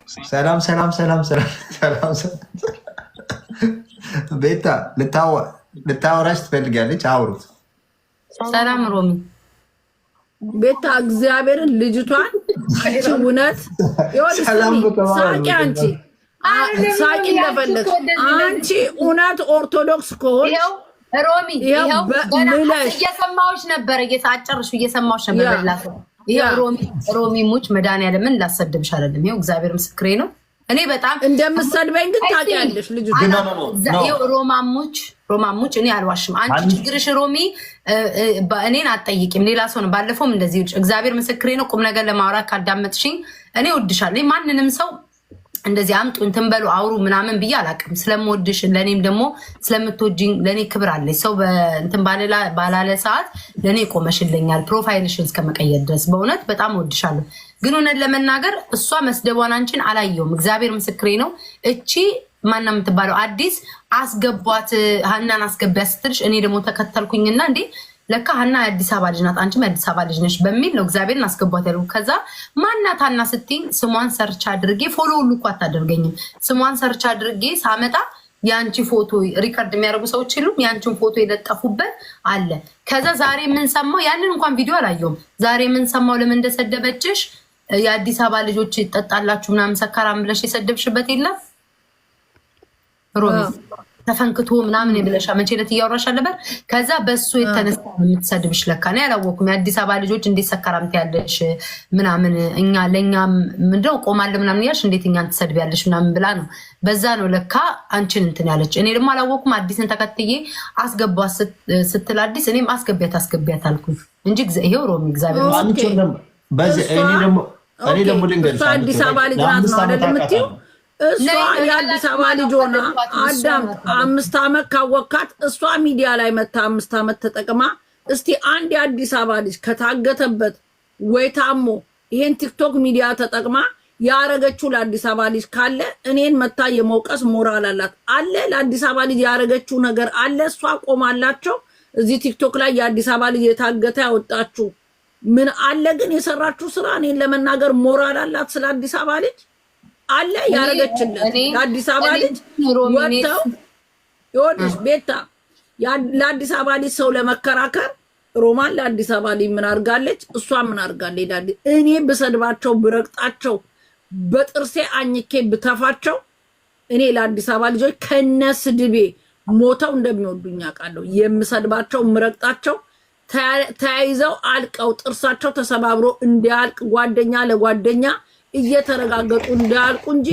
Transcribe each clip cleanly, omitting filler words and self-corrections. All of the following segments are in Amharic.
ሰላም ሰላም ሰላም ሰላም ሰላም። ቤታ ልታወራሽ ትፈልጋለች? አውሩት። ሰላም ሮሚ። ቤታ እግዚአብሔርን ልጅቷን አንቺ እውነት ሳቂ፣ አንቺ ሳቂ እንደፈለግሽ አንቺ እውነት ኦርቶዶክስ ከሆንሽ ሮሚ እየሰማሁሽ ነበረ፣ አጨርሽ እየሰማሁሽ ነበር። በላሰ ይሄው ሮሚ ሙች መድኃኒዓለምን ላሰድብሽ አይደለም። ይሄው እግዚአብሔር ምስክሬ ነው። እኔ በጣም እንደምትሰድበኝ ግን ታውቂያለሽ። ልጅቷ ይሄው ሮማሙች እኔ አልዋሽም። አንቺ ችግርሽ ሮሚ እኔን አትጠይቂም፣ ሌላ ሰው ነው። ባለፈውም እንደዚህ እግዚአብሔር ምስክሬ ነው። ቁም ነገር ለማውራት ካዳመጥሽኝ እኔ እወድሻለሁ። ማንንም ሰው እንደዚህ አምጡ እንትን በሉ አውሩ ምናምን ብዬ አላውቅም። ስለምወድሽ ለእኔም ደግሞ ስለምትወጂኝ ለእኔ ክብር አለች። ሰው እንትን ባላለ ሰዓት ለእኔ ቆመሽልኛል፣ ፕሮፋይልሽን እስከመቀየር ድረስ በእውነት በጣም እወድሻለሁ። ግን እውነት ለመናገር እሷ መስደቧን አንቺን አላየውም። እግዚአብሔር ምስክሬ ነው። እቺ ማና የምትባለው አዲስ አስገቧት፣ ሀናን አስገቢያት ስትልሽ እኔ ደግሞ ተከተልኩኝና እንዴ ለካ ሀና የአዲስ አበባ ልጅ ናት፣ አንቺም የአዲስ አበባ ልጅ ነሽ በሚል ነው እግዚአብሔርን አስገቧት ያሉ። ከዛ ማናት ሀና ስትይኝ ስሟን ሰርች አድርጌ ፎሎ ሁሉ እኮ አታደርገኝም። ስሟን ሰርች አድርጌ ሳመጣ የአንቺ ፎቶ ሪከርድ የሚያደርጉ ሰዎች የሉም፣ የአንቺን ፎቶ የለጠፉበት አለ። ከዛ ዛሬ የምንሰማው ያንን እንኳን ቪዲዮ አላየውም። ዛሬ የምንሰማው ለምን እንደሰደበችሽ የአዲስ አበባ ልጆች ይጠጣላችሁ ምናምን ሰካራም ብለሽ የሰደብሽበት የለም ሮሚ ተፈንክቶ ምናምን የብለሻ መቼ ዕለት እያወራሽ ነበር። ከዛ በሱ የተነሳ የምትሰድብሽ ለካ ነው ያላወኩም። የአዲስ አበባ ልጆች እንዴት ሰካራምት ያለሽ ምናምን እኛ ለእኛም ምንድነው ቆማለ ምናምን ያልሽ እንዴት እኛን ትሰድቢያለሽ ምናምን ብላ ነው። በዛ ነው ለካ አንቺን እንትን ያለች። እኔ ደግሞ አላወኩም። አዲስን ተከትዬ አስገቧት ስትል አዲስ እኔም አስገቢያት አልኩኝ እንጂ ይሄው ሮሚ እግዚአብሔር እኔ ደግሞ ልንገርሽ አዲስ አበባ ልጅ ናት ነው አይደል የምትይው? እሷ የአዲስ አበባ ልጅ ሆና አዳምጥ፣ 5 ዓመት ካወካት እሷ ሚዲያ ላይ መታ 5 ዓመት ተጠቅማ እስቲ አንድ የአዲስ አበባ ልጅ ከታገተበት ወይ ታሞ ይሄን ቲክቶክ ሚዲያ ተጠቅማ ያረገችው ለአዲስ አበባ ልጅ ካለ እኔን መታ የመውቀስ ሞራል አላት አለ። ለአዲስ አበባ ልጅ ያረገችው ነገር አለ። እሷ ቆማላቸው እዚህ ቲክቶክ ላይ የአዲስ አበባ ልጅ የታገተ ያወጣችሁ ምን አለ? ግን የሰራችሁ ስራ እኔን ለመናገር ሞራል አላት ስለ አዲስ አበባ ልጅ አለ ያረገችለት ለአዲስ አበባ ልጅ ወጥተው ይወድሽ ቤታ ለአዲስ አበባ ልጅ ሰው ለመከራከር ሮማን ለአዲስ አበባ ልጅ ምን አርጋለች? እሷ ምን አርጋለች? እኔ ብሰድባቸው ብረቅጣቸው በጥርሴ አኝኬ ብተፋቸው እኔ ለአዲስ አበባ ልጆች ከነስድቤ ሞተው እንደሚወዱኝ አውቃለሁ። የምሰድባቸው ምረቅጣቸው ተያይዘው አልቀው ጥርሳቸው ተሰባብሮ እንዲያልቅ ጓደኛ ለጓደኛ እየተረጋገጡ እንዳልቁ እንጂ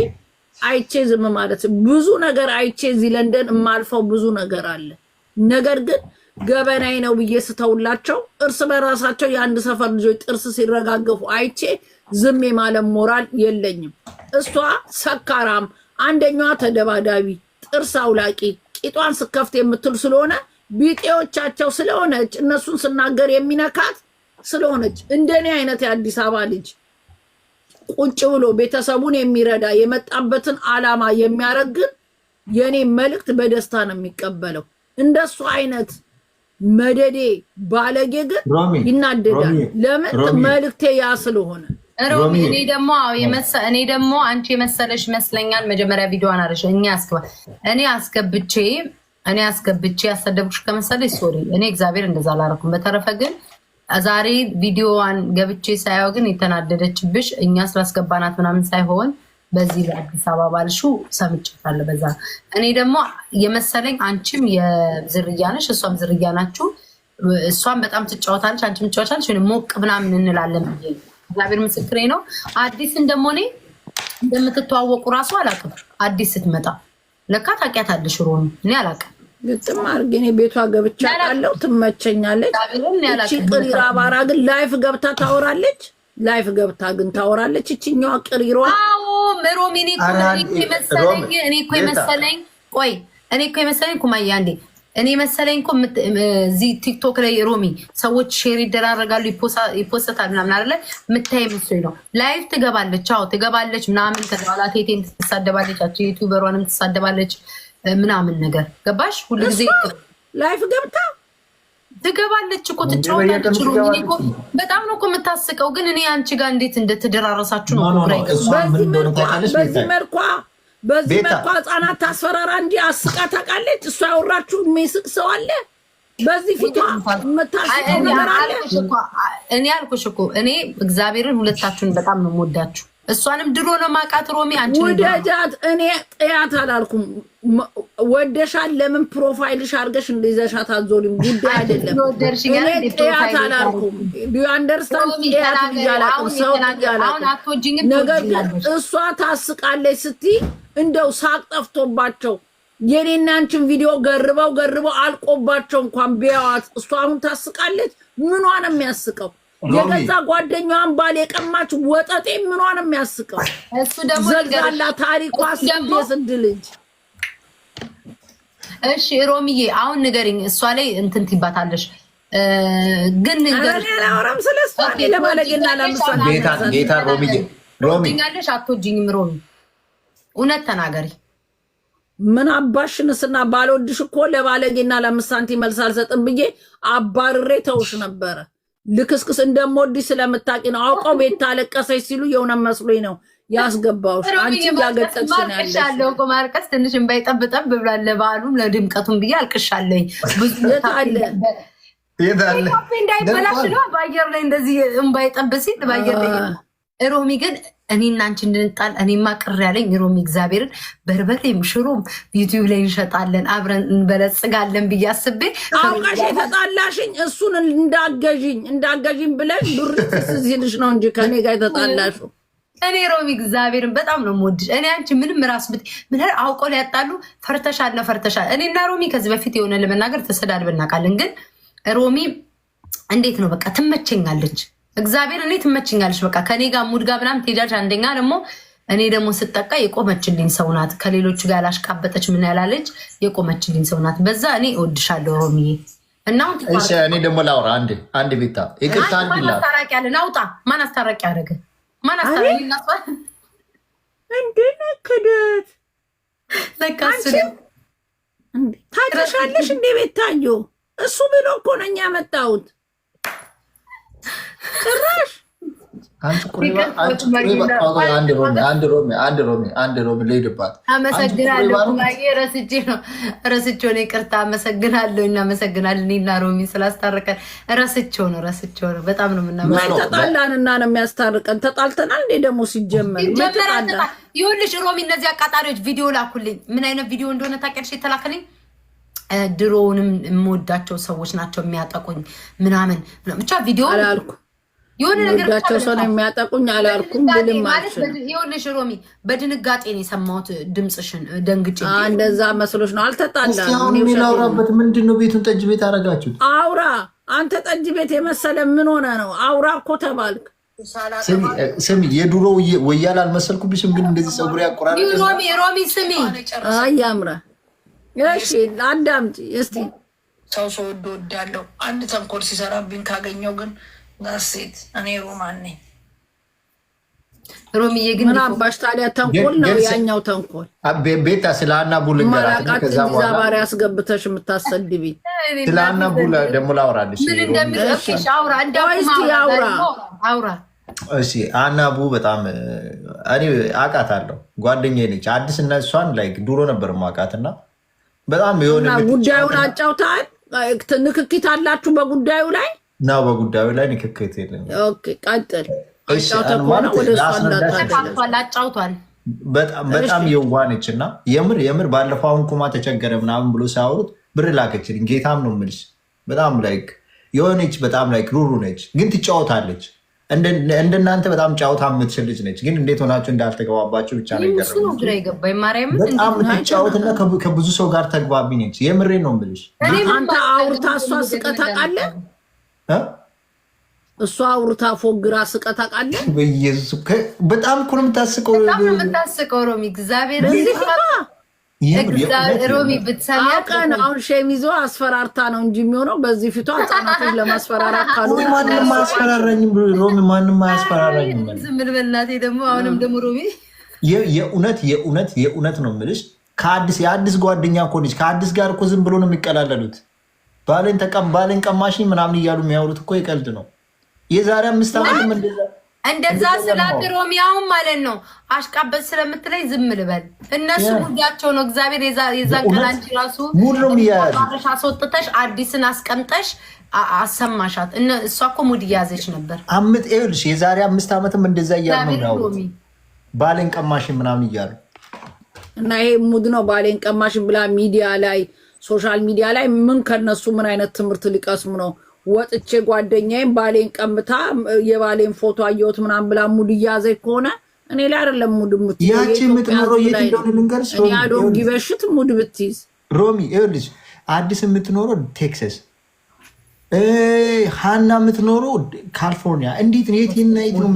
አይቼ ዝም ማለት ብዙ ነገር አይቼ እዚህ ለንደን የማልፈው ብዙ ነገር አለ። ነገር ግን ገበናይ ነው ብዬ ስተውላቸው እርስ በራሳቸው የአንድ ሰፈር ልጆች ጥርስ ሲረጋገፉ አይቼ ዝም የማለም ሞራል የለኝም። እሷ ሰካራም፣ አንደኛዋ ተደባዳቢ፣ ጥርስ አውላቂ፣ ቂጧን ስከፍት የምትል ስለሆነ ቢጤዎቻቸው ስለሆነች እነሱን ስናገር የሚነካት ስለሆነች እንደኔ አይነት የአዲስ አበባ ልጅ ቁጭ ብሎ ቤተሰቡን የሚረዳ የመጣበትን ዓላማ የሚያረግን የኔ መልእክት በደስታ ነው የሚቀበለው። እንደሱ አይነት መደዴ ባለጌ ግን ይናደዳል። ለምን? መልእክቴ ያ ስለሆነ ሮሚ እኔ ደግሞ አንቺ የመሰለሽ ይመስለኛል። መጀመሪያ ቪዲዮዋን አረሽ እኔ አስገብቼ ያሰደብኩሽ ከመሰለሽ ሶሪ። እኔ እግዚአብሔር እንደዛ አላረኩም። በተረፈ ግን ዛሬ ቪዲዮዋን ገብቼ ሳያው ግን የተናደደችብሽ እኛ ስላስገባናት ምናምን ሳይሆን በዚህ በአዲስ አበባ ባልሽው ሰምቻለሁ። በዛ እኔ ደግሞ የመሰለኝ አንቺም የዝርያ ነሽ እሷም ዝርያ ናችሁ። እሷም በጣም ትጫወታለች አንቺም ትጫወታለች። ሞቅ ምናምን እንላለን። እግዚአብሔር ምስክሬ ነው። አዲስን ደግሞ እኔ እንደምትተዋወቁ ራሱ አላውቅም። አዲስ ስትመጣ ለካ ታውቂያታለሽ ሮሚ። እኔ አላውቅም። ግጥም አድርጌ እኔ ቤቷ ገብቻ ቃለው ትመቸኛለች። እቺ ቅሪራ ባራ ግን ላይፍ ገብታ ታወራለች። ላይፍ ገብታ ግን ታወራለች። እቺኛዋ ቅሪሯ ሮሚ እኔ እኮ የመሰለኝ ኩማያ እንዴ እኔ መሰለኝ እኮ እዚህ ቲክቶክ ላይ ሮሚ ሰዎች ሼር ይደራረጋሉ ይፖስታል ምናምን አይደለ የምታይ መስሎኝ ነው። ላይቭ ትገባለች። አዎ ትገባለች ምናምን ከዛላ ቴቴን ትሳደባለች። አቺ ዩቲዩበሯንም ትሳደባለች ምናምን ነገር ገባሽ? ሁሉ ጊዜ ላይፍ ገብታ ትገባለች እኮ ትጫወታለች። ሮሚ እኮ በጣም ነው እኮ የምታስቀው። ግን እኔ አንቺ ጋር እንዴት እንደተደራረሳችሁ ነው። በዚህ መልኳ ህፃናት ታስፈራራ እንጂ አስቃ ታውቃለች። እሷ ያወራችሁ የሚስቅ ሰው አለ? በዚህ ፊቷ የምታስቀው ነገር አለ? እኔ አልኩሽ እኮ እኔ እግዚአብሔርን ሁለታችሁን በጣም ነው የምወዳችሁ። እሷንም ድሮ ነው ማቃት ሮሚ አንቺ ወደጃት። እኔ ጥያት አላልኩም። ወደሻል። ለምን ፕሮፋይልሽ አድርገሽ እንደይዘሻት አዞሪም ጉዳይ አይደለም። እኔ ጥያት አላልኩም። ዱ አንደርስታንድ? ጥያት ይያላልኩም ሰው ይያላልኩም። ነገር ግን እሷ ታስቃለች ስትይ እንደው ሳቅ ጠፍቶባቸው የኔና አንቺን ቪዲዮ ገርበው አልቆባቸው እንኳን ቢያዋት እሷ አሁን ታስቃለች። ምኗ ነው የሚያስቀው? የገዛ ጓደኛዋን ባል የቀማች ወጠጤ ምኗ ነው የሚያስቀው? እሱ ደግሞ ዘጋላ ታሪኳ ስንት ልጅ። እሺ ሮሚዬ አሁን ንገሪኝ፣ እሷ ላይ እንትን ትይባታለሽ ግን ንገሪኝ። አላወራም ስለሷ ለማለግና ለምሳሌ ጌታ ሮሚ ያለሽ አትወጂኝም ሮሚ፣ እውነት ተናገሪ። ምን አባሽንስና ባልወድሽ እኮ ለባለጌና ለምሳንቲ መልስ አልሰጥም ብዬ አባርሬ ተውሽ ነበረ። ልክስክስ እንደምወድሽ ስለምታውቂ ነው። አውቀው ቤት ታለቀሰች ሲሉ የሆነ መስሎኝ ነው ያስገባውሽ። አንቺ ያገጠች ነው ያለሽ እኮ ማርቀስ ትንሽ እንባይ ጠብጠብ ብሏል። ለበዓሉም ለድምቀቱም ብዬ አልቅሻለኝ። ብዙ ታለ ይታለ እንዳይበላሽ ነው በአየር ላይ እንደዚህ እንባይ ጠብ ሲል በአየር ላይ ሮሚ ግን እኔና አንቺ እንድንጣል እኔማ ቅር ያለኝ ሮሚ እግዚአብሔርን በርበሬም ሽሮም ዩቲዩብ ላይ እንሸጣለን አብረን እንበለጽጋለን ብዬ አስቤ አውቃሽ የተጣላሽኝ እሱን እንዳገዥኝ ብለሽ ብር ሲልሽ ነው እንጂ ከኔ ጋር የተጣላሹ። እኔ ሮሚ እግዚአብሔርን በጣም ነው የምወድሽ። እኔ አንቺ ምንም ራስ ምን አውቀው ሊያጣሉ ፈርተሻል። እኔና ሮሚ ከዚህ በፊት የሆነ ለመናገር ተሰዳድበን እናውቃለን። ግን ሮሚ እንዴት ነው በቃ ትመቸኛለች። እግዚአብሔር እኔ ትመችኛለች። በቃ ከኔ ጋር ሙድ ጋር ምናምን ትሄዳለች። አንደኛ ደግሞ እኔ ደግሞ ስጠቃ የቆመችልኝ ሰው ናት። ከሌሎቹ ጋር ላሽቃበጠች ምን ያላለች የቆመችልኝ ሰው ናት። በዛ እኔ እወድሻለሁ ሮሚዬ። እና እሺ እኔ ደግሞ ላውራ አንድ ቤታ ይቅርታ ማን አስታራቂ ያለን አውጣ። ማን አስታራቂ ያደረገ? ማን አስታራቂ እናቷ እንደነከደት ለካስ ታጭሻለሽ እንደ ቤታዮ እሱ ብሎ እኮ ነኝ ያመጣሁት። ጭራሽ አንድ ሮሚ ልሄድባት። አመሰግናለሁ። ረስቼው ነው ይቅርታ። አመሰግናለሁ። እናመሰግናለን እኔና ሮሚ ስላስታረቀን። ረስቼው ነው። በጣም ነው የምናመሰግነው። ተጣላንና ነው የሚያስታርቀን። ተጣልተናል እንዴ ደግሞ ሲጀመር ይኸውልሽ ሮሚ እነዚህ አቃጣሪዎች ቪዲዮ ላኩልኝ። ምን አይነት ቪዲዮ እንደሆነ ታውቂያለሽ? የተላከልኝ ድሮውንም የምወዳቸው ሰዎች ናቸው የሚያጠቁኝ ምናምን ብቻ ቪዲዮ አላልኩ የሆነ ነገር ወዳቸው ሰው ነው የሚያጠቁኝ አላልኩም። ብልም ማለት ይኸውልሽ ሮሚ በድንጋጤ ነው የሰማሁት ድምፅሽን ደንግጬ። እንደዛ መስሎሽ ነው? አልተጣላንም። ላውራበት ምንድን ነው ቤቱን ጠጅ ቤት አደረጋችሁት? አውራ አንተ ጠጅ ቤት የመሰለ ምን ሆነ ነው? አውራ እኮ ተባልክ። ስሚ የድሮ ወያል አልመሰልኩብሽም? ግን እንደዚህ ፀጉር ያቆራል ሮሚ ስሚ አያምራ። እሺ አዳምጪ እስቲ። ሰው ወዳለው አንድ ተንኮል ሲሰራብኝ ካገኘው ግን ሴት እኔ ሮማን ነኝ። ሮሚዬ ግን ምን አባሽ ታዲያ ተንኮል ነው ያኛው ተንኮል። ቤታ ስለ አና ቡል እንገራለን። ከዛ በኋላ ዛባሪ አስገብተሽ የምታሰድቢ ስለ አና ቡል ደግሞ ላውራልሽ። ምን እንደምትልሽ አውራ አውራ። እሺ አና ቡ በጣም እኔ አውቃታለሁ። ጓደኛዬ ነች። አዲስ እና እሷን ላይክ ድሮ ነበር ማውቃትና በጣም የሆነ ጉዳዩን አጫውታል። ንክኪት አላችሁ በጉዳዩ ላይ ነው? በጉዳዩ ላይ ንክክት የለም። ኦኬ ቀጥል። አጫውቷል። በጣም የዋነች እና የምር ባለፈው አሁን ኩማ ተቸገረ ምናምን ብሎ ሲያወሩት ብር ላከችልኝ። ጌታም ነው የምልሽ። በጣም ላይክ የሆነች በጣም ላይክ ሩሩ ነች፣ ግን ትጫወታለች። እንደናንተ በጣም ጫወታ የምትችል ልጅ ነች። ግን እንዴት ሆናችሁ እንዳልተገባባችሁ ብቻ ነው የገረመኝ። በጣም ትጫወትና ከብዙ ሰው ጋር ተግባቢ ነች። የምሬ ነው የምልሽ። አንተ አውርታ እሷ ስቀት ታውቃለህ? እሷ አውርታ ፎግራ ስቀት ታውቃለህ? በኢየሱስ በጣም እኮ ነው የምታስቀው ሮሚ። እግዚአብሔር ሮሚ ብትሰሚያት አሁን ሸሚዞ አስፈራርታ ነው እንጂ የሚሆነው በዚህ ፊቷ ህጻናቶች ለማስፈራራት ካሉ ማንም አያስፈራራኝም። ሮሚ ማንም አያስፈራራኝም። ዝም ብል በእናቴ። ደግሞ አሁንም ደግሞ ሮሚ የእውነት ነው የምልሽ። የአዲስ ጓደኛ እኮ ነች። ከአዲስ ጋር እኮ ዝም ብሎ ነው የሚቀላለሉት። ባሌን ቀማሽኝ ምናምን እያሉ የሚያወሩት እኮ የቀልድ ነው። የዛሬ 5 ዓመት እንደዛ ስላት ሮሚያውን ማለት ነው አሽቃበት ስለምትለኝ ዝም ልበል። እነሱ ሙዳቸው ነው። እግዚአብሔር የዛን ቀን አንቺ ራሱ ሙድሩም አስወጥተሽ አዲስን አስቀምጠሽ አሰማሻት። እሷ እኮ ሙድ እያዘች ነበር። ይኸውልሽ የዛሬ 5 ዓመትም እንደዛ እያሉ ነው ባሌን ቀማሽኝ ምናምን እያሉ እና ይሄ ሙድ ነው። ባሌን ቀማሽኝ ብላ ሚዲያ ላይ ሶሻል ሚዲያ ላይ ምን ከነሱ ምን አይነት ትምህርት ሊቀስሙ ነው? ወጥቼ ጓደኛዬም ባሌን ቀምታ የባሌን ፎቶ አየሁት ምናምን ብላ ሙድ እያዘች ከሆነ እኔ ላይ አይደለም ሙድ የምትይዝ ያቺ የምትኖረው የት እንደሆነ ልንገርሽ። እኔ አዶም ጊበሽት ሙድ ብትይዝ ሮሚ ይኸውልሽ አዲስ የምትኖረው ቴክሳስ፣ ሃና የምትኖረው ካሊፎርኒያ። እንዴት ነው የት ነው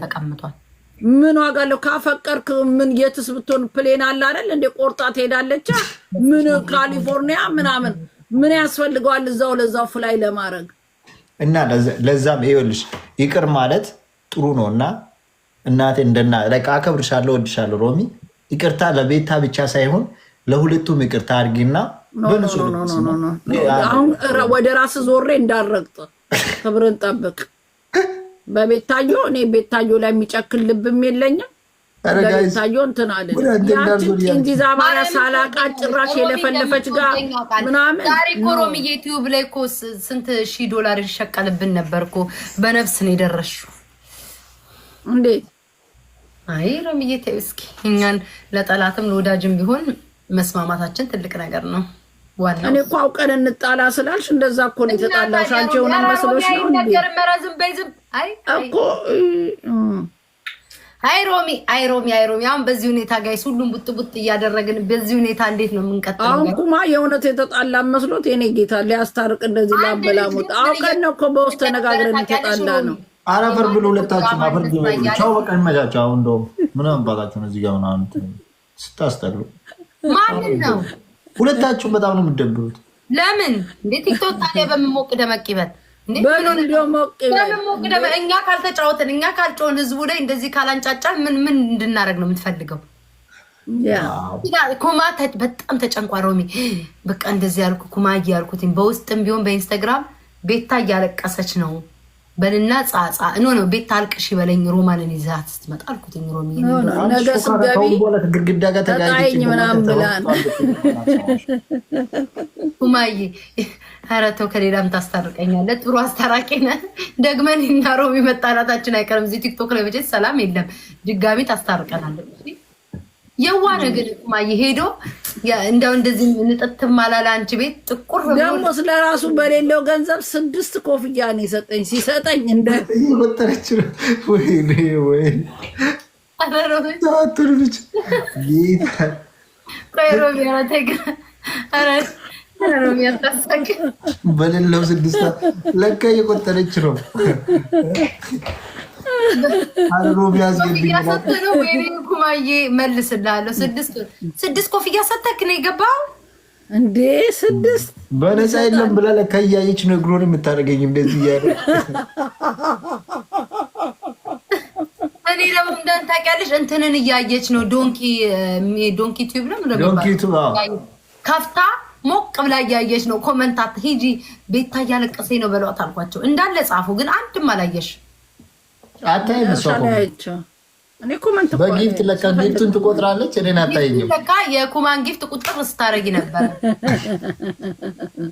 ተቀምጧል? ምን ዋጋ አለው? ካፈቀርክ ምን የትስ ብትሆን ፕሌን አለ አይደል እንደ ቆርጣ ትሄዳለች። ምን ካሊፎርኒያ ምናምን ምን ያስፈልገዋል እዛው ለዛው ፍላይ ለማድረግ? እና ለዛም ይኸውልሽ ይቅር ማለት ጥሩ ነው። እና እናቴ እንደና አከብርሻለሁ፣ ወድሻለሁ ሮሚ። ይቅርታ ለቤታ ብቻ ሳይሆን ለሁለቱም ይቅርታ አድርጊና አሁን ወደ ራስ ዞሬ እንዳልረግጥ ክብርን ጠብቅ። በቤታዮ እኔ ቤታዮ ላይ የሚጨክል ልብም የለኝም። ቤታዮ እንትን አለ እንዲዛ ባሪያ ሳላቃ ጭራሽ የለፈለፈች ጋር ምናምን ዛሬ እኮ ሮሚዬ ዩቲዩብ ላይ እኮ ስንት $1000 ይሸቀልብን ነበር እኮ። በነፍስ ነው የደረስሽው። እንዴት? አይ ሮሚዬ ተይው እስኪ። እኛን ለጠላትም ለወዳጅም ቢሆን መስማማታችን ትልቅ ነገር ነው። እኔ እኮ አውቀን እንጣላ ስላልሽ እንደዛ እኮ ነው የተጣላሽ። አንቺ ሆነ መስሎሽ ነው እንዴ? እኮ አይ ሮሚ አሁን በዚህ ሁኔታ ጋይስ ሁሉም ቡጥ እያደረግን በዚህ ሁኔታ እንዴት ነው የምንቀጥለው? አሁን ኩማ የእውነት የተጣላ መስሎት የኔ ጌታ ሊያስታርቅ እንደዚህ ላበላሙት አውቀን ነው እኮ በውስጥ ተነጋግረን የተጣላ ነው። አረፈር ብሎ ሁለታችን አፈር ብሎ ቻው በቃ ይመቻቸው። አሁን እንደው ምን አባታችሁ ነው እዚህ ጋር ምናምን ስታስጠሉ። ማንን ነው? ሁለታችሁም በጣም ነው የምትደብሩት። ለምን እንዴ? ቲክቶክ ታዲያ በምሞቅ ደመቅ ይበል እንዴ? እኛ ካልተጫወትን እኛ ካልጮን ህዝቡ ላይ እንደዚህ ካላንጫጫን ምን እንድናደርግ ነው የምትፈልገው? ኩማ በጣም ተጨንቋ ሮሚ በቃ እንደዚህ ያልኩ ኩማ እያልኩትኝ በውስጥም ቢሆን በኢንስታግራም ቤታ እያለቀሰች ነው በልና ጻጻ ነው ቤታ አልቅሽ ይበለኝ ሮማንን ይዛት ስትመጣ አልኩትኝ ሮሚ ነገ ስገቢ ግድግዳ ጋር ተጋጭ ምናምን ብላን ኩማዬ ኧረ ተው ከሌላም ታስታርቀኛለህ። ጥሩ አስታራቂ ነህ። ደግመን እና ሮሚ መጣላታችን አይቀርም። እዚህ ቲክቶክ ላይ በጀት ሰላም የለም። ድጋሚ ታስታርቀናለህ። የዋ ነገር ኩማዬ ሄዶ እንደው እንደዚህ እንጠጥም አላለ አንቺ ቤት ጥቁር ደግሞ ስለራሱ በሌለው ገንዘብ 6 ኮፍያ ነው የሰጠኝ። ሲሰጠኝ እንደ ወጣች ወይ ታጥሩልሽ ጌታ ቆይሮሚ ያተገ አረ ሮሚ ያታሰከ በሌለው 6 ለካ የቆጠረች ነው። አሮቢ ያስገብኛል ኩማዬ መልስልሃለሁ። 6 ኮፍያ ሰተክ ነው የገባው እንዴ? 6 በነፃ የለም ብላ ለካ እያየች ነግሮን የምታደርገኝ እንደዚህ እያለ እኔ ደግሞ እንዳን ታውቂያለሽ እንትንን እያየች ነው። ዶንኪ ቲዩብ ነው ከፍታ ሞቅ ብላ እያየች ነው። ኮመንታት ሂጂ ቤታ እያለቀሰኝ ነው በሏት አልኳቸው። እንዳለ ጻፉ፣ ግን አንድም አላየሽ። አታይም እሷ እኔ ኮመንት በጊፍት ለካ ጊፍቱን ትቆጥራለች። እኔን አታይኝም። ለካ የኩማን ጊፍት ቁጥር ስታረጊ ነበር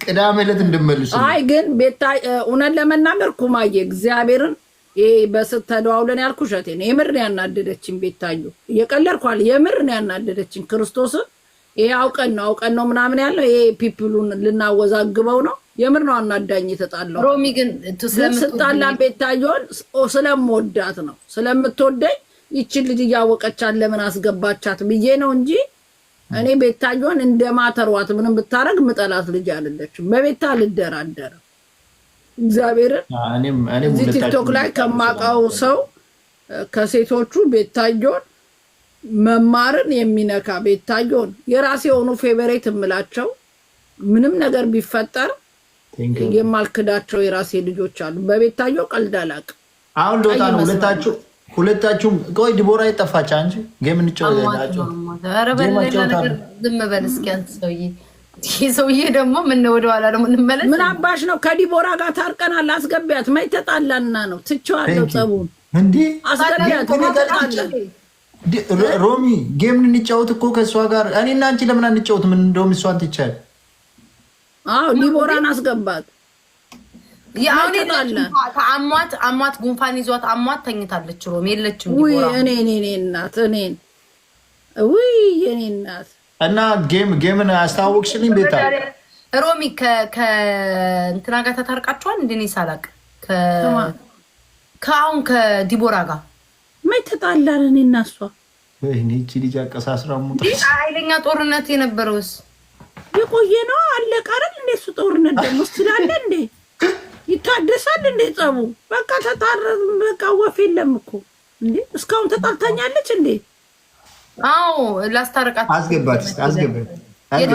ቅዳሜ ዕለት እንድመልሱ። አይ ግን ቤታ እውነት ለመናገር ኩማዬ እግዚአብሔርን ይሄ በስተደዋውለን ያልኩሽ እቴ ነው የምር ያናደደችኝ። ቤታዩ እየቀለድኳል። የምር ያናደደችኝ ክርስቶስን። ይሄ አውቀን ነው ምናምን ያለው ይሄ ፒፕሉን ልናወዛግበው ነው። የምር ነው አናዳኝ የተጣላው። ሮሚ ግን ስጣላ ቤታዩን ስለምወዳት ነው ስለምትወደኝ ይችን ልጅ እያወቀቻት ለምን አስገባቻት ብዬ ነው እንጂ እኔ ቤታዩን እንደማተሯት ምንም ብታረግ ምጠላት ልጅ አይደለችም። በቤታ ልደራደር እግዚአብሔርን እዚህ ቲክቶክ ላይ ከማውቀው ሰው ከሴቶቹ ቤታዩን መማርን የሚነካ ቤታዩን የራሴ የሆኑ ፌቨሬት እምላቸው ምንም ነገር ቢፈጠር የማልክዳቸው የራሴ ልጆች አሉ። በቤታዩ ቀልድ አላውቅም። አሁን ዶታ ነው ሁለታችሁም። ቆይ ዲቦራ የጠፋች አንቺ ጌም እንጫወታላችሁ። ኧረ በሌላ ነገር ዝም በል እስኪ አንተ ሰውዬ። ይህ ሰውዬ ደግሞ ምን ወደኋላ ደግሞ እንመለስ። ምን አባሽ ነው? ከዲቦራ ጋር ታርቀናል። አስገቢያት። መች ተጣላና ነው? ትቼዋለሁ ጸቡን። እንዴ አስገቢያት። ተጣላን። ሮሚ ጌም እንጫወት እኮ ከእሷ ጋር። እኔና አንቺ ለምን አንጫወት? ምን እንደውም እሷን ትቻል። አዎ ዲቦራን አስገባት። አሟት ጉንፋን ይዟት አሟት ተኝታለች። ሮሚ የለችም። ውይ እኔ እናት እኔን ውይ የኔ እናት እና ጌምን አስተዋወቅሽልኝ። ቤታ ሮሚ ከእንትና ጋር ተታርቃችኋል? እንደ እኔ ሳላቅ ከአሁን ከዲቦራ ጋር መች ተጣላን? እኔ እና እሷ ወይኔ እቺ ልጅ አቀሳስራ ሙጣ። ኃይለኛ ጦርነት የነበረውስ የቆየ ነው። አለቀ አይደል እንዴ? እሱ ጦርነት ደግሞ ስላለ እንዴ ይታደሳል እንዴ ጸቡ? በቃ ተጣረን። በቃ ወፍ የለም እኮ እንዴ። እስካሁን ተጣልታኛለች እንዴ? አዎ ላስታረቃት አስገባት።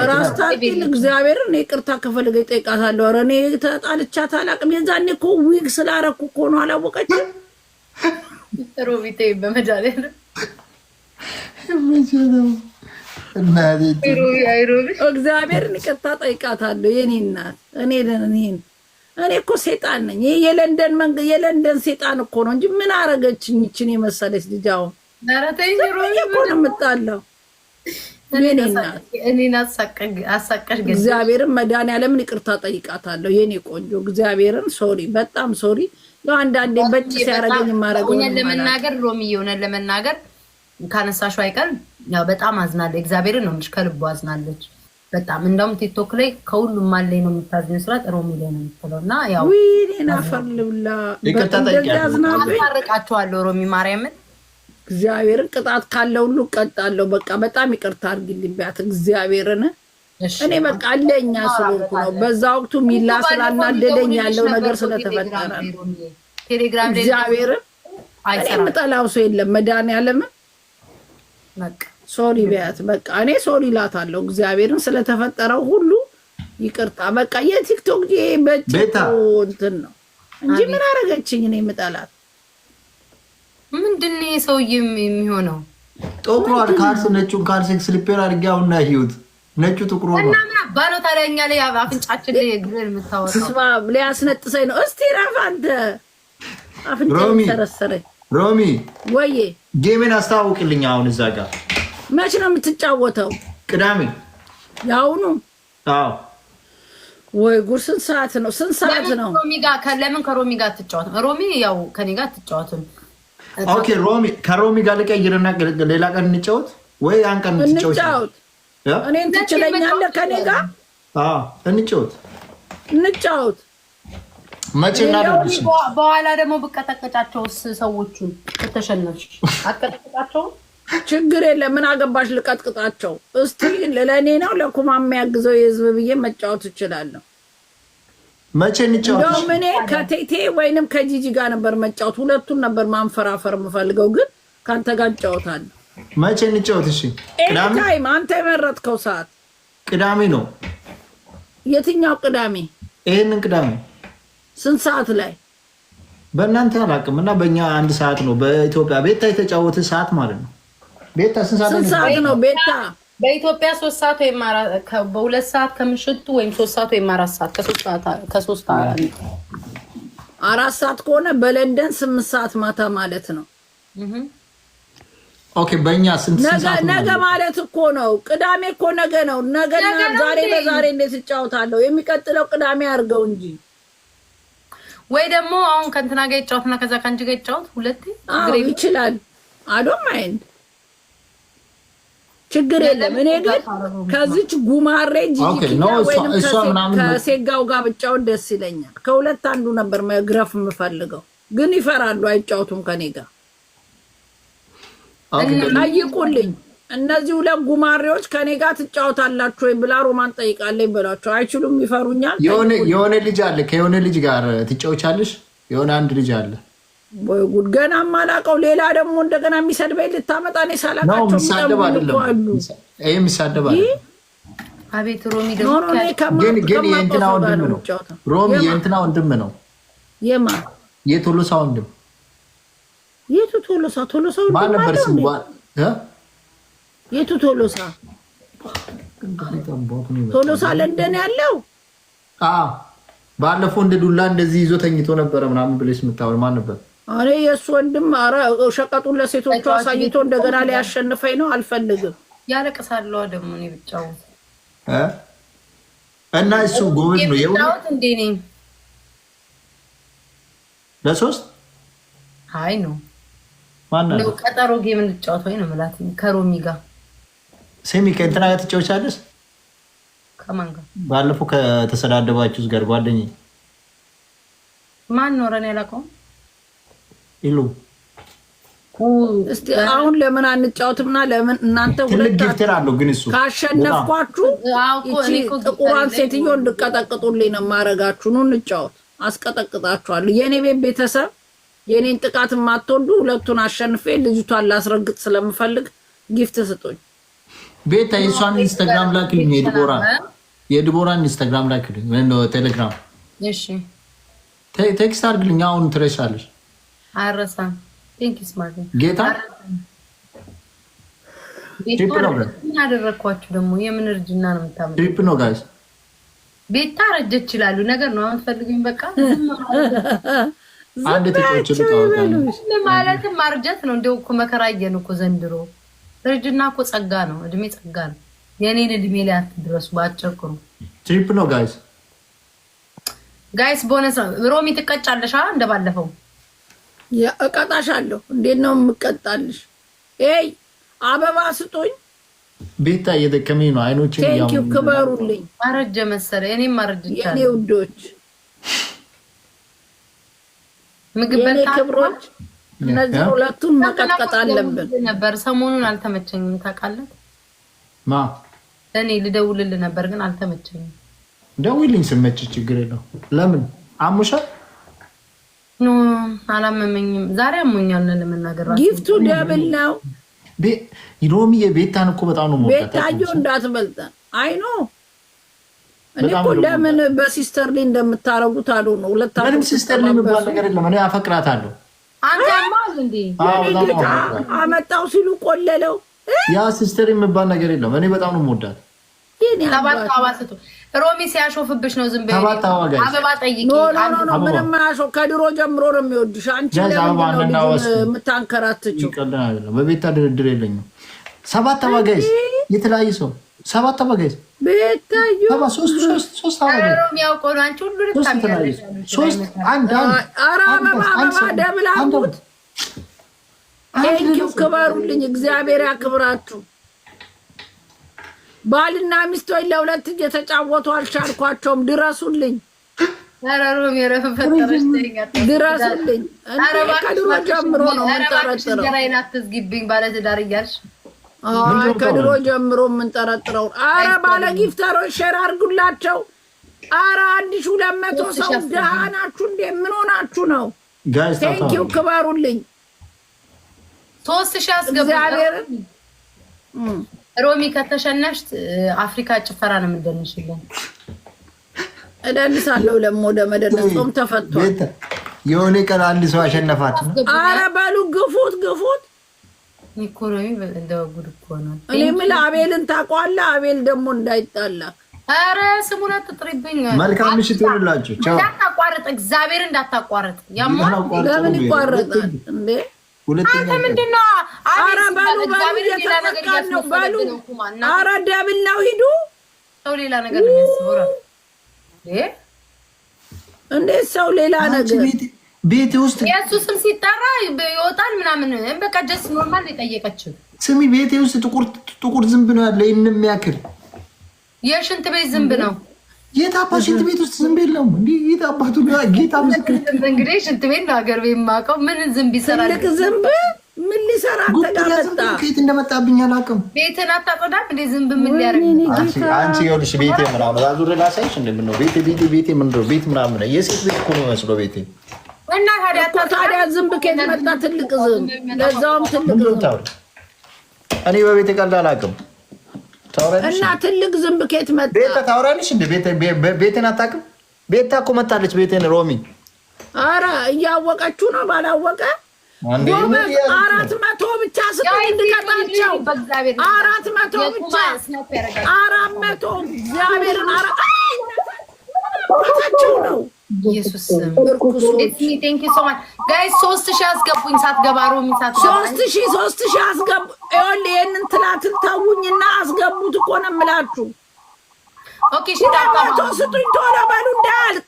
ራስታቂል እግዚአብሔርን ይቅርታ ከፈለገ ይጠይቃታለሁ። ኧረ እኔ ተጣልቻት አላውቅም። የዛኔ እኮ ዊግ ስላረኩ እኮ ነው። አላወቀችም። ሮቢቴ በመድኃኒዓለም እግዚአብሔርን ይቅርታ ጠይቃታለሁ። የኔ እናት እኔ እኮ ሴጣን ነኝ። ይሄ የለንደን ሴጣን እኮ ነው እንጂ ምን አረገችኝ? ይችን የመሰለች ልጅ አሁን እኮ ነው የምጣለው። እኔን አሳቀሽ። እግዚአብሔርን መድኃኒዓለምን ይቅርታ ጠይቃታለሁ። የኔ ቆንጆ እግዚአብሔርን ሶሪ፣ በጣም ሶሪ። አንዳንዴ በጭ ሲያረገኝ የማረገው ለመናገር ሮሚ የሆነ ለመናገር ካነሳሽው አይቀር ያው በጣም አዝናለች። እግዚአብሔርን ነው የምልሽ፣ ከልቡ አዝናለች በጣም። እንደውም ቲክቶክ ላይ ከሁሉም ማለኝ ነው የምታዝነው ስላት ሮሚ ላይ ነው የምትለው። እና ያው ዊኔና ፈርልብላ ታረቃቸዋለሁ ሮሚ ማርያምን እግዚአብሔርን ቅጣት ካለ ሁሉ ቀጣለሁ። በቃ በጣም ይቅርታ አድርጊልኝ ቢያት እግዚአብሔርን። እኔ በቃ አለኛ ስለሆንኩ ነው። በዛ ወቅቱ ሚላ ስላናደደኝ ያለው ነገር ስለተፈጠረ ነው። ቴሌግራም ላይ እግዚአብሔርን እኔ የምጠላው ሰው የለም። መድኃኒዓለምን ሶሪ ቢያት በቃ እኔ ሶሪ እላታለሁ። እግዚአብሔርን ስለተፈጠረው ሁሉ ይቅርታ። በቃ የቲክቶክ በጭ እንትን ነው እንጂ ምን አረገችኝ? እኔ የምጠላት ምንድን ነው ሰውዬ የሚሆነው? ጥቁሯን ካልስ ነጩን ካልስ ስሊፐር አድርጌ አሁን ነው ያየሁት። ነጩ ጥቁሩ ነው እና ባሎ ታዲያ እኛ ላይ አፍንጫችን ላይ ግል የምታወጣው ስማ ሊያስነጥሰኝ ነው። እስቲ ረፍ አንተ አፍንጫ ተረሰረኝ። ሮሚ ወዬ ጌሜን አስተዋውቅልኝ። አሁን እዛ ጋር መች ነው የምትጫወተው? ቅዳሜ ያውኑ? አዎ። ወይ ጉድ! ስንት ሰዓት ነው? ስንት ሰዓት ነው? ለምን ከሮሚ ጋር አትጫወትም? ሮሚ ያው ከኔ ጋር አትጫወትም። ኦኬ ሮሚ ከሮሚ ጋር ልቀይርና ሌላ ቀን እንጫወት ወይ ያን ቀን እንጫወት። እኔን ትችለኛለህ ከኔ ጋር? አዎ እንጫወት። መቼ እናደርግሽ? በኋላ ደግሞ ብቀጠቀጫቸውስ? ሰዎቹን ከተሸነፍሽ አትቀጠቅጣቸውም? ችግር የለም። ምን አገባሽ? ልቀጥቅጣቸው። እስቲ ለእኔ ነው ለኩማ የሚያግዘው የህዝብ ብዬ መጫወት እችላለሁ። መቼ እንጫወት? እንደውም እኔ ከቴቴ ወይንም ከጂጂ ጋር ነበር መጫወት። ሁለቱን ነበር ማንፈራፈር የምፈልገው፣ ግን ከአንተ ጋር እጫወታለሁ። መቼ እንጫወት? እሺ ቅዳሜ። አንተ የመረጥከው ሰዓት ቅዳሜ ነው። የትኛው ቅዳሜ? ይሄንን ቅዳሜ። ስንት ሰዓት ላይ? በእናንተ አላውቅም እና በእኛ 1 ሰዓት ነው። በኢትዮጵያ ቤታ የተጫወተ ሰዓት ማለት ነው። ቤታ ስንት ሰዓት ነው? ቤታ በኢትዮጵያ 3 ሰዓት ወይም በ2 ሰዓት ከምሽቱ ወይም 3 ሰዓት ወይም 4 ሰዓት ከ3 4 ሰዓት ከሆነ በለንደን 8 ሰዓት ማታ ማለት ነው። ኦኬ በእኛ ስንት ሰዓት? ነገ ማለት እኮ ነው። ቅዳሜ እኮ ነገ ነው። ነገና ዛሬ በዛሬ እንዴት እጫወታለሁ? የሚቀጥለው ቅዳሜ አድርገው እንጂ ወይ ደግሞ አሁን ከእንትና ጋር ይጫወትና ከዛ ከአንቺ ጋር ይጫወት። ሁለቴ ይችላል። አዶም አይን ችግር የለም። እኔ ግን ከዚች ጉማሬ ጂጂኪና ወይንም ከሴጋው ጋር ብጫወት ደስ ይለኛል። ከሁለት አንዱ ነበር መግረፍ የምፈልገው፣ ግን ይፈራሉ፣ አይጫወቱም ከኔ ጋር። ጠይቁልኝ። እነዚህ ሁለት ጉማሬዎች ከኔ ጋር ትጫወታላችሁ ወይ ብላ ሮማን ጠይቃለኝ ብላችሁ። አይችሉም፣ ይፈሩኛል። የሆነ ልጅ አለ፣ ከየሆነ ልጅ ጋር ትጫወቻለሽ። የሆነ አንድ ልጅ አለ። ወይ ጉድ! ገና ማላቀው ሌላ ደግሞ እንደገና የሚሰድበኝ ልታመጣ ነው። ሳላቃቸው የሚሳደብ አይደለም። ይሄ የሚሳደብ አይደለም። አቤት ሮሚ ደግሞ ግን የእንትና ወንድም ነው። ሮሚ የእንትና ወንድም ነው። የማ የቶሎሳ ወንድም። የቱ ቶሎሳ? ቶሎሳ ወንድም ማን ነበር ስሙ? የቱ ቶሎሳ? ቶሎሳ ለንደን ያለው ባለፈው እንደ ዱላ እንደዚህ ይዞ ተኝቶ ነበረ ምናምን ብለሽ የምታወር ማን ነበር? እኔ የእሱ ወንድም። ኧረ ሸቀጡን ለሴቶቹ አሳይቶ እንደገና ሊያሸንፈኝ ነው። አልፈልግም። ያለቅሳለሁ ደግሞ እኔ ብቻውን እና እሱ ጎበዝ ነው። የውት እንዴ ነኝ ለሶስት አይ ነው ማን ነው ቀጠሮ ጌም እንጫወት ወይ ነው ማለት ከሮሚ ጋር ሴሚ ከእንትና ጋር ትጫወቻለሽ? ከማን ጋር? ባለፈው ከተሰዳደባችሁስ ጋር ጓደኛዬ ማን ነው? ረኔ ያላቀው ኢሉ እስቲ አሁን ለምን አንጫወትምና ለምን እናንተ ሁለታችሁ አለው ግን እሱ ካሸነፍኳችሁ እቺ ጥቁሯን ሴትዮ እንድቀጠቅጡልኝ ነው ማረጋችሁ። ነው እንጫወት፣ አስቀጠቅጣችኋለሁ። የኔ ቤተሰብ የኔን ጥቃት ማትወዱ ሁለቱን አሸንፌ ልጅቷን ላስረግጥ ስለምፈልግ ጊፍት ስጡኝ። ቤታ የሷን ኢንስታግራም ላክልኝ። የድቦራን ኢንስታግራም ላክልኝ ወይ ነው ቴሌግራም። እሺ ቴክስት አድርግልኝ። አሁን ትረሻለሽ። አረሳም ቴንክ ዩ ስማርት ጌታ ቤታ ምን አደረኳችሁ ደግሞ? የምን እርጅና ነው የምታምሩ? ትሪፕ ነው ጋይስ። ቤታ ረጀች ይላሉ ነገር ነው አንፈልግኝ። በቃ አንድ ተቆጭ ማለትም ማርጀት ነው። እንደው እኮ መከራየን እኮ ዘንድሮ እርጅና እኮ ጸጋ ነው። እድሜ ጸጋ ነው። የኔን እድሜ ላይ አትድረሱ ባጭሩ። ትሪፕ ነው ጋይስ ቦነስ ሮሚ ትቀጫለሽ እንደባለፈው እቀጣሻለሁ። እንዴት ነው የምቀጣልሽ? ኤይ አበባ ስጡኝ። ቤታ እየደከመኝ ነው። አይኖቼን ያው ቴንክ ዩ ክበሩልኝ። አረጀ መሰለ እኔም አረጀቻለሁ። የኔ ውዶች ምግብ ክብሮች እነዚህ ሁለቱን መቀጥቀጥ አለብን ነበር። ሰሞኑን አልተመቸኝም ታውቃለህ። እኔ ልደውልልህ ነበር ግን አልተመቸኝም። ደውልኝ ስመች ችግር የለው። ለምን አሙሻል? ኖ አላመመኝም። ዛሬ አሞኛል ለመናገር ራሱ። ጊፍቱ ደብል ነው። ሮሚ የቤታን እኮ በጣም ነው ሞቀታ። ቤታዮ እንዳትበልጠን። አይ ኖ እኔ እኮ ለምን በሲስተር ላይ እንደምታረጉት አሉ ነው። ሁለታችሁ ምንም ሲስተር ላይ የሚባል ነገር የለም። እኔ አፈቅራታለሁ። አንተ ማል እንዴ አመጣው ሲሉ ቆለለው። ያ ሲስተር የሚባል ነገር የለም። እኔ በጣም ነው የምወዳት። ተባታዋሰቱ ሮሚ ሲያሾፍብሽ ነው። ዝም በይ አበባ ጠይቂ። ኖ ምንም አያሾፍ። ከድሮ ጀምሮ ነው የሚወድሽ። አንቺ ለምን ነው የምታንከራትችው? በቤታ ድርድር የለኝም። 7 አበባ ጋይስ፣ የተለያየ ሰው 7 አበባ ጋይስ። ቤታዩ 3 አበባ ሮሚ ያውቀው አንቺ ሁሉ ልታሚያለሽ። 3 1 ኧረ አበባ ደብል አምጡት። ቴንኪው ክበሩልኝ። እግዚአብሔር ያክብራችሁ። ባልና ሚስቶች ለሁለት እየተጫወቱ አልቻልኳቸውም። ድረሱልኝ። ኧረ ሮሚ ረፈፈተረሽ ድረሱልኝ። ከድሮ ጀምሮ ነው የምንጠረጥረው። አትዝጊብኝ ባለ ትዳር እያልሽ ከድሮ ጀምሮ የምንጠረጥረው። አረ ባለ ጊፍተሮች ሼር አድርጉላቸው። አረ 1200 ሰው ደሃ ናችሁ እንዴ? ምን ሆናችሁ ነው? ቴንኪው ክበሩልኝ። 3000 አስገባለሁ። ሮሚ ከተሸነፍሽ አፍሪካ ጭፈራ ነው የምንደንሽልን። እደንሳለሁ። ለሞደ መደነስ ጾም ተፈቷል። የሆነ ቀን አንድ ሰው አሸነፋት። አረ በሉ ግፉት። ኢኮኖሚ እንደው ጉድ እኮ ነው። እኔ ምን አቤልን ታውቀዋለህ? አቤል ደግሞ እንዳይጣላ። አረ ስሙን አትጥሪብኝ። መልካም ምሽት ይሁንላችሁ። ቻው። እንዳታቋርጥ፣ እግዚአብሔር እንዳታቋርጥ። ለምን ይቋረጣል እንዴ? አንተ ምንድነው? አረ በሉ እየተፈካን ነው። በሉ አረ ደብል ነው። ሂዱ። ሰው ሌላ ነገር ነው የሚያስበው። እንዴት ሰው ሌላ ነገር ቤት ውስጥ የእሱ ስም ሲጠራ ይወጣል ምናምን። በቃ ጀስት ኖርማል የጠየቀችው ስሚ። ቤቴ ውስጥ ጥቁር ዝንብ ነው ያለ። የምያክል የሽንት ቤት ዝንብ ነው። የት አባት ሽንት ቤት ውስጥ ዝንብ የለም እንዴ? የት አባቱ ጌታ ምስክር። እንግዲህ ሽንት ቤት ነው ሀገር ቤት የማውቀው። ምን ዝንብ ይሰራል? ትልቅ ዝንብ ምን ሊሰራ ተጋመጣ? ከየት እንደመጣብኝ አላውቅም። ቤትን አታጸዳም እንዴ? ዝንብ ምን ሊያደርግ? አንቺ ይኸውልሽ ቤቴ ምናምን አዙር ላሳይሽ። እንደምን ነው ቤቴ ምንድነው? ቤት ምናምን ነው። የሴት ቤት እኮ ነው መስሎ ቤቴ። እና ታዲያ ዝንብ ከየት መጣ? ትልቅ ዝንብ፣ ለዛውም ትልቅ ዝንብ። እኔ በቤቴ ቀልድ አላውቅም። እና ትልቅ ዝንብ ከየት መጣ? ቤታ ታወራለሽ እንዴ? ቤቴን አታውቅም? ቤታ እኮ መጣለች ቤቴን። ሮሚ አረ እያወቀችው ነው ባላወቀ። 400 ብቻ ስጡኝ እንድቀጣቸው። 400 ብቻ 400 እግዚአብሔርን አራቸው ነው። ኢየሱስ ቴንክ ዩ ሶ ማች ጋይስ 3000 አስገቡኝ። ሳትገባ ሮሚ ሳትገባ 3000 አስገቡ። ይኸውልህ ይሄንን ትላትል ተውኝና አስገቡት እኮ ነው የምላችሁ። ኦኬ እሺ ታውቃለህ። ስጡኝ ቶሎ በሉ እንዳያልቅ።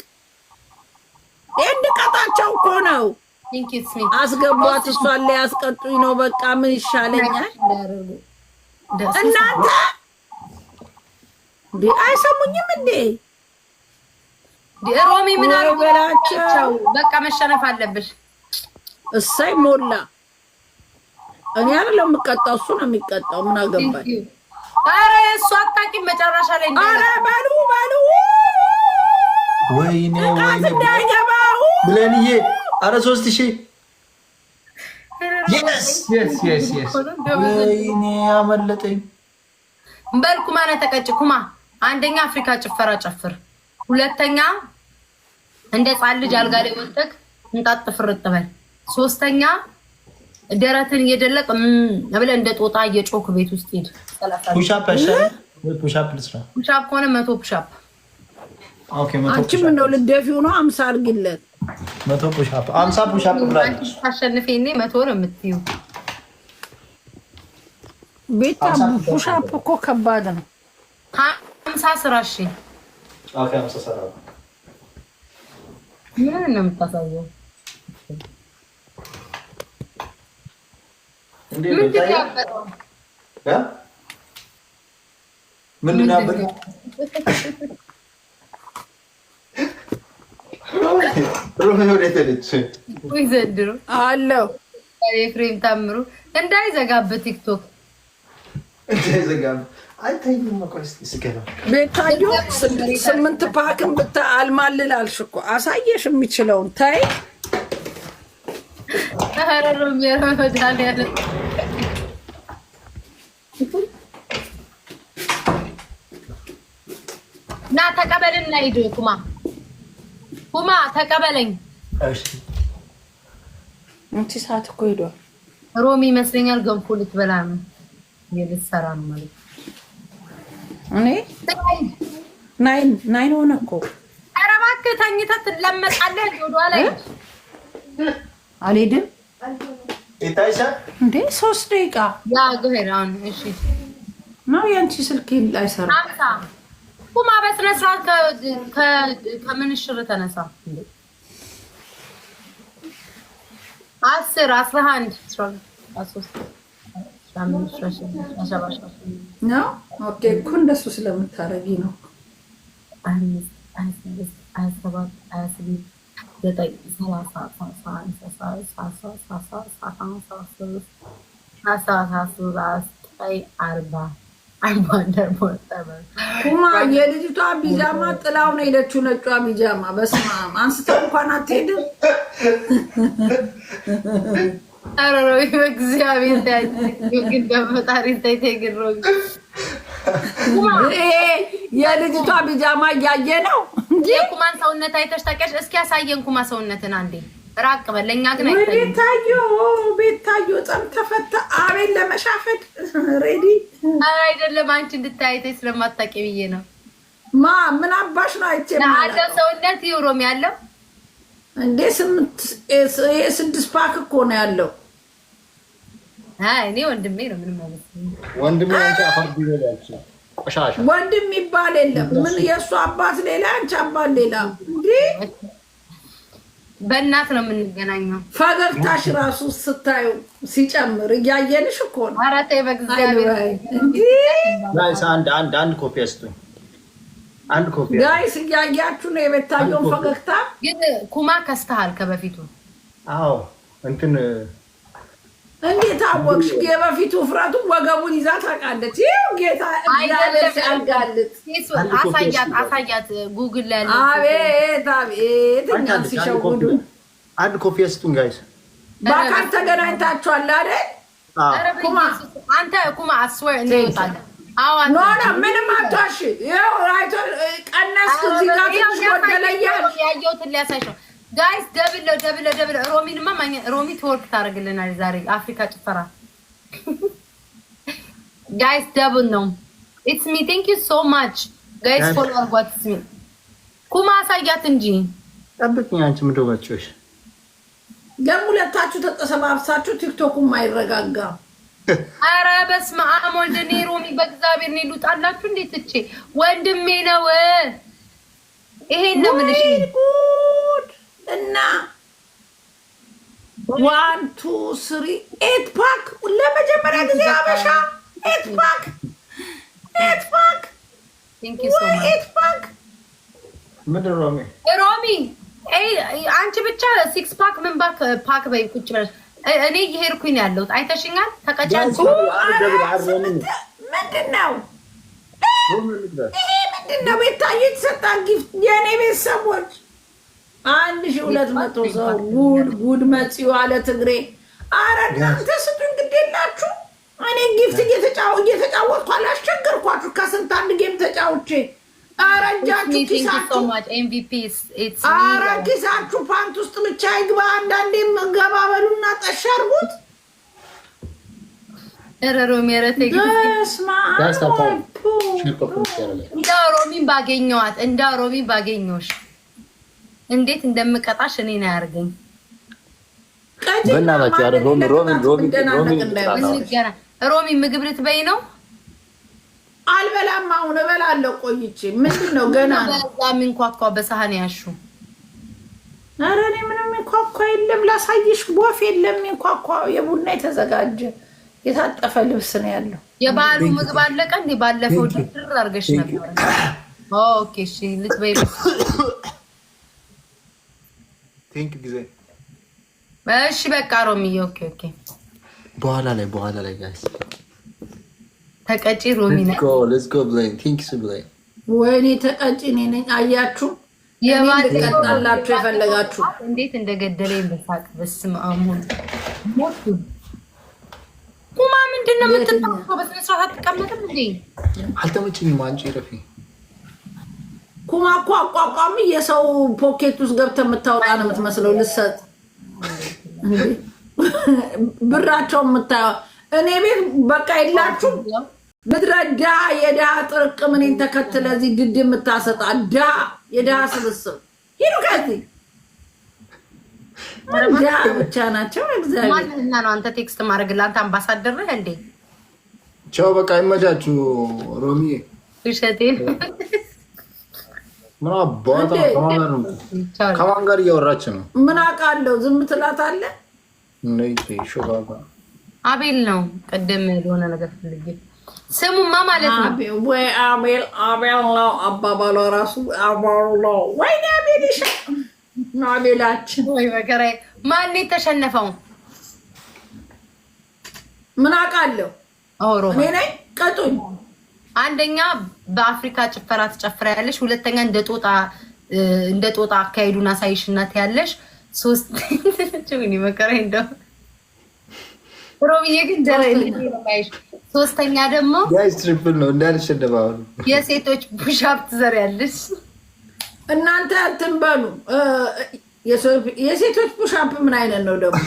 እንድቀጣቸው እኮ ነው። አስገቧት። እሷን ላይ ያስቀጡኝ ነው። በቃ ምን ይሻለኛል? እናንተ እንዴ አይሰሙኝም እንዴ? ሮሚ ምን አርጋቸው? በቃ መሸነፍ አለብሽ። እሰይ ሞላ። እኔ አይደለም የምቀጣው እሱ ነው የሚቀጣው። ምን አገባኝ? ኧረ እሱ አታውቂም። መጨረሻ ላይ ኧረ በሉ ወይኔ እንዳይገባው ብለንዬ። ኧረ 3000 yes ወይኔ አመለጠኝ። በል ኩማ ነው ተቀጭ። ኩማ አንደኛ አፍሪካ ጭፈራ ጨፍር፣ ሁለተኛ እንደ ጻል ልጅ አልጋ ላይ ወጥተህ እንጣጥ ፍርጥ በል፣ ሶስተኛ ደረትን እየደለቅ ብለህ እንደ ጦጣ እየጮክ ቤት ውስጥ ሂድ። ፑሻፕ ፑሻፕ ልስራ። ፑሻፕ ከሆነ 100 ፑሻፕ። ኦኬ 100 አንቺ ምን ነው ልደፊው ነው? 50 አድርጊለት። 100 ፑሻፕ 50 ፑሻፕ ብላለች። አሸንፌኔ 100 ነው የምትይው። ቤታ ፑሻፕ እኮ ከባድ ነው። 50 ስራ። እሺ ኦኬ 50 ስራ። ምን ነው የምታሳየው? ምንድን ነው ያበለው? ዘንድሮ አለው ኤፍሬም ታምሩ እንዳይዘጋበት ቲክቶክ ቤታዮ 8 ፓክን አልማልል አልሽ እኮ አሳየሽ የሚችለውን ታይ ና ተቀበልና ሂድ። ኩማ ተቀበለኝ። አንቺ ሰዓት እኮ ሄዷል። ሮሚ ይመስለኛል ገንፎ ልትበላ ነው ልትሰራ ነው ማለት እኔ ናይን ሆነ እኮ። ኧረ እባክህ ተኝተህ ትለመጣለህ። ወደኋላ አልሄድም ይታይሻል እንዴ 3 ደቂቃ ያ ገሄር አሁን እሺ ነው ያንቺ ስልክ አይሰራ። ኩማ በስነ ስርዓት ከምንሽር ተነሳ። 10 11 ነው ኦኬ እኮ እንደሱ ስለምታረጊ ነው። 40 የልጅቷ ቢጃማ ጥላው ነው የሄደችው። ነጯ ቢጃማ በስመ አብ አንስተው እንኳን አትሄድም። አረሮ እግዚአብሔር ግን ደምጣሪ ታይተግሮ የልጅቷ ቢጃማ እያየ ነው እንጂ ኩማን ሰውነት አይተሽ ታውቂያለሽ? እስኪ ያሳየን ኩማ ሰውነትን አንዴ ራቅ በለኛ። ግን አይታየው ቤታዮ ጸም ተፈታ። አቤል ለመሻፈድ ሬዲ አይደለም። አንቺ እንድታይተሽ ስለማታውቂ ብዬ ነው። ምን አባሽ ነው አይቼ ማለት ነው። ሰውነት ዩሮም ያለው እንዴ 6 ፓክ እኮ ነው ያለው። እኔ ወንድሜ ነው ምንም ማለት ነው። ወንድሜ አንቺ አፈርድ ይላልሽ ቆሻሻ ወንድም ይባል የለም። ምን የእሱ አባት ሌላ አንቺ አባት ሌላ እንዴ? በእናት ነው የምንገናኘው። ፈገግታሽ ራሱ ስታዩ ሲጨምር እያየንሽ እኮ ነው። ኧረ ተይ በእግዚአብሔር እንዴ ጋይስ አንድ ኮፒ አስጡኝ። አንድ ኮፒ ጋይስ እያያችሁ ነው የቤታየውን ፈገግታ። ግን ኩማ ከስተሃል ከበፊቱ። አዎ እንትን እንዴት አወቅሽ? የበፊቱ ውፍረቱ ወገቡን ይዛ ታውቃለች። ይኸው ጌታ እግዚአብሔር ሲያጋልጥ አሳያት ጉግል ላይ ያለ። አቤት አቤት እኛን ሲሸውዱ። አንድ ኮፒ አስጡኝ ጋይስ። በአካል ተገናኝታችኋል አይደል? ኩማ አንተ ኩማ አስወር እንወጣለን። ኖ ምንም አትዋሽ። ይኸው አይቶ ቀነስኩ እዚህ ጋር ትንሽ ጎደለኛል። ያየሁትን ሊያሳይሽ ነው። ጋይስ ደብል ሮሚንማ ሮሚ ትወርክ ታደርግልናል ዛሬ አፍሪካ ጭፈራ ጋይስ ደብል ነው ኢትስ ሚ ቴንክ ዩ ሶ ማች ጋይስ ፎሎ አርጓትስ ሚ ኩማ አሳያት እንጂ ጠብቅኝ አንቺ ምደባችሁሽ ለሙለታችሁ ተጠሰባብሳችሁ ቲክቶኩም ማይረጋጋ አረ በስመ አብ ወልድ እኔ ሮሚ በእግዚአብሔር ነው ልውጣላችሁ እንዴት እቺ ወንድሜ ነው ይሄን ነው ምን እሺ ጉድ እና 1 2 3 8 ፓክ ለመጀመሪያ ጊዜ አበሻ 8 ፓክ ቴንክ ዩ ሶ ማች 8 ፓክ ምንድን ሮሚ አንቺ ብቻ 6 ፓክ ምን ፓክ በይ ቁጭ ብለሽ እኔ እየሄድኩኝ ያለሁት አይተሽኛል ተቀጫጭ ምንድነው ምንድነው ቤታዬ የተሰጣ ጊፍት የኔ ቤተሰቦች 1200 ሰው ጉድ መጽዩ አለ ትግሬ አረ እናንተ ስጡኝ ግድ የላችሁ እኔ ጊፍት እየተጫወትኩ አላስቸገርኳችሁ ከስንት አንድ ጌም ተጫውቼ አረ እጃችሁ ኪሳችሁ ፓንት ውስጥ ብቻ ይግባ አንዳንዴም ገባ በሉና ጠሽ አድርጉት እንደ ሮሚን ባገኘሁሽ እንዴት እንደምቀጣሽ እኔ ነው ያርገኝ ሮሚ ምግብ ልትበይ ነው አልበላም አሁን እበላለሁ ቆይቼ ምንድነው ገና በዛ ሚንኳኳ በሳህን ያሹ ኧረ እኔ ምንም ሚንኳኳ የለም ላሳይሽ ቦፍ የለም ሚንኳኳ የቡና የተዘጋጀ የታጠፈ ልብስ ነው ያለው የባሉ ምግብ አለቀ እንዴ ባለፈው ድር አርገሽ ነበር ኦኬ እሺ ልትበይ ቴንክ ጊዜ እሺ በቃ ሮሚ ኦኬ በኋላ ላይ ጋይስ ተቀጪ ሮሚ ነኝ ሌትስ ጎ ብሌን ቴንክ ዩ ብሌን ወይኔ ተቀጪ ነኝ አያችሁ የማንቀጣላችሁ የፈለጋችሁ እንዴት እንደገደለኝ በሳቅ በስመ አብ ሞት ኩማ ምንድነው የምትጣጣው በስነ ስርዓት አትቀመጥም እንዴ አልተመቸኝም አንቺ ረፊ ኩማ እኮ አቋቋሚ የሰው ፖኬት ውስጥ ገብተህ የምታወጣ ነው የምትመስለው ልሰጥ ብራቸው የምታየው እኔ ቤት በቃ የላችሁ ምድረዳ የድሃ ጥርቅም እኔን ተከትለ እዚህ ድድ የምታሰጣ ድሃ የድሃ ስብስብ ሂዱ ከዚህ ድሃ ብቻ ናቸው እግዚአብሔር ማንና ነው አንተ ቴክስት ማድረግልህ አንተ አምባሳደር ነህ እንዴ ቻው በቃ ይመቻችሁ ሮሚ ውሸቴን ምን አባታ ከማን ጋር እያወራች ነው ምን አውቃለሁ ዝም ትላታለህ ነይ ሾባባ አቤል ነው ቀደም የሆነ ነገር ፈልጌ ስሙማ ማለት ነው ወይ አቤል ነው አባባሏ ራሱ አባሉ ነው ወይ አቤል ይሻ አቤላችን ወይ መከራዬ ማን የተሸነፈው ምን አውቃለሁ እኔ ነኝ ቀጡኝ አንደኛ በአፍሪካ ጭፈራ ትጨፍሪያለሽ ሁለተኛ እንደ ጦጣ አካሄዱን አሳይሽናት ያለሽ ሶስተኛ መከራዬ እንደው ሮሚዬ ግን ሶስተኛ ደግሞ ጋይስ ትሪፕል ነው እንዳልሸደባው የሴቶች ፑሽአፕ ትዘሪያለሽ እናንተ አትንበሉ የሴቶች ፑሽአፕ ምን አይነት ነው ደግሞ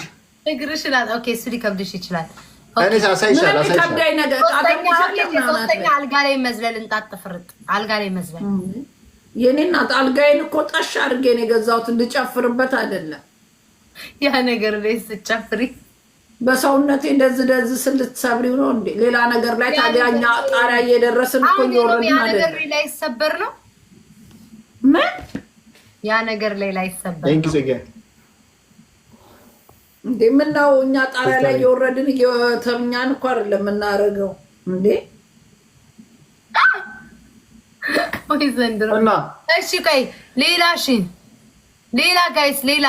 እግርሽ ላት ኦኬ እሱ ሊከብድሽ ይችላል እኔ ሳሳይሻል ሶስተኛ አልጋ ላይ መዝለል እንጣጥፍርጥ አልጋ ላይ መዝለል የኔ እናት አልጋዬን እኮ ጠሽ አድርጌ ነው የገዛሁት እንድጨፍርበት አይደለም ያ ነገር ላይ ስትጨፍሪ በሰውነቴ እንደዚህ ስልትሰብሪው ነው እንዴ ሌላ ነገር ላይ ታዲያኛ ጣሪያ እየደረስን እኮ እየወረድን ያ ነገር ላይ ይሰበር ነው ምን ያ ነገር ላይ ይሰበር ቴንክ ዩ ሰገን እንዴ ምን ነው እኛ ጣሪያ ላይ እየወረድን እየተምኛን እኮ አይደለም የምናደርገው እንዴ ወይ ዘንድሮ እሺ ቆይ ሌላ ጋይስ ሌላ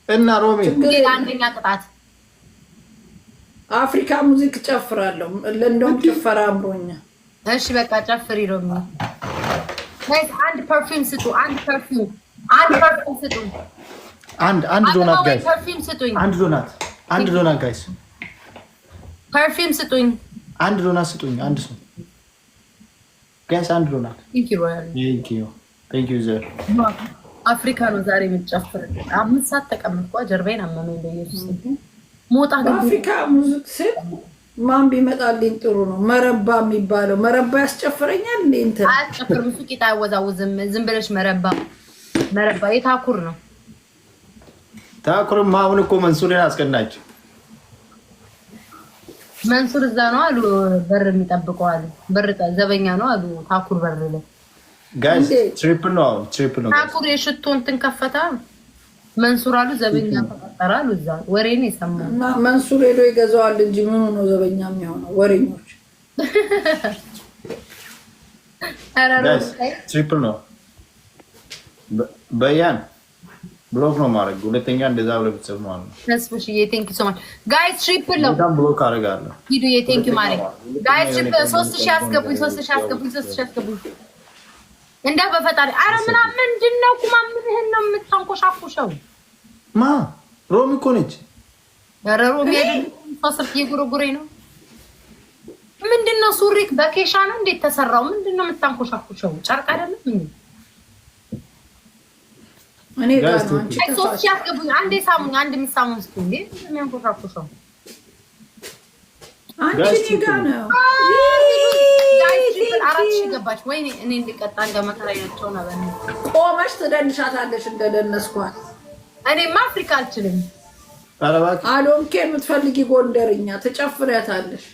እና ሮሚ ሌላ አንደኛ ቅጣት አፍሪካ ሙዚክ ጨፍራለሁ ለእንደውም ጭፈራ አምሮኛ እሺ በቃ ጨፍሪ ሮሚ ጋይስ አንድ ፐርፊውም ስጡ አንድ ፐርፊውም ስጡ አንድ ዶናት ጋይስ ፐርፊውም ስጡኝ አንድ ዶናት ጋይስ ፐርፊውም ስጡኝ አንድ ዶናት ስጡኝ አንድ ሰው ጋይስ አንድ ዶናት ቴንክ ዩ ሮያል ቴንክ ዩ ዘር አፍሪካ ነው ዛሬ የምትጨፍር። 5 ሰዓት ተቀምጥኳ ጀርባዬን አመመኝ። በኢየሱስ ሞጣ አፍሪካ ሙዚክ ስል ማን ቢመጣልኝ ጥሩ ነው? መረባ የሚባለው መረባ ያስጨፍረኛል እንዴ? እንትን አያስጨፍርም። እሱ ቂጣ አይወዛውዝም። ዝም ብለሽ መረባ የታኩር ነው። ታኩርማ አሁን እኮ መንሱርን አስቀናቸው። መንሱር እዛ ነው አሉ በር የሚጠብቀው አሉ። በር ዘበኛ ነው አሉ። ታኩር በር ላይ ጋይስ ትሪፕል ነው። ታኩር የሽቶ እንትን ከፈታ መንሱር አሉ ዘበኛ ተቀጠረ አሉ። እዛ ወሬን ይሰማል እና መንሱር ሄዶ ይገዛዋል እንጂ ምን ነው ዘበኛ የሚሆነው? ወሬኞች ጋይስ ትሪፕል ነው። በያን ብሎክ ነው ማድረግ። ሁለተኛ እንደዛ ብለህ ብትሰብ ማለት ነው። ነስብሽ ቴንክ ዩ ሶ ማች ጋይስ። ትሪፕል ነው በጣም ብሎክ አደርጋለሁ። ሂዱ ቴንክ ዩ ማሪ ጋይስ። ትሪፕል 3000 አስገቡኝ። እንዳ በፈጣሪ አረ ምንድነው ኩማ ምንህን ነው የምታንቆሻቁሸው? ማ ሮሚ እኮ ነች። አረ ሮሚ አይደል ፈስርት የጉረጉሬ ነው። ምንድነው ሱሪክ በኬሻ ነው እንዴት ተሰራው? ምንድነው የምታንቆሻቁሸው? ጨርቅ አይደለም እንዴ? እኔ ጋር ነው አንቺ 3000 አስገቡኝ። አንዴ ሳሙኝ። አንድ የሚሳሙኝ እስኪ እንዴ የሚያንቆሻቁሸው አንቺ ጋር ነው። አራት ሺህ ገባች። ወይኔ እኔ እንድቀጣ እንደመከራያቸው ነው። ቆመሽ ትደንሻታለሽ እንደደነስኳት። እኔማ አፍሪካ አልችልም። አረባት አሎንኬ የምትፈልጊ ጎንደርኛ ትጨፍሪያታለሽ።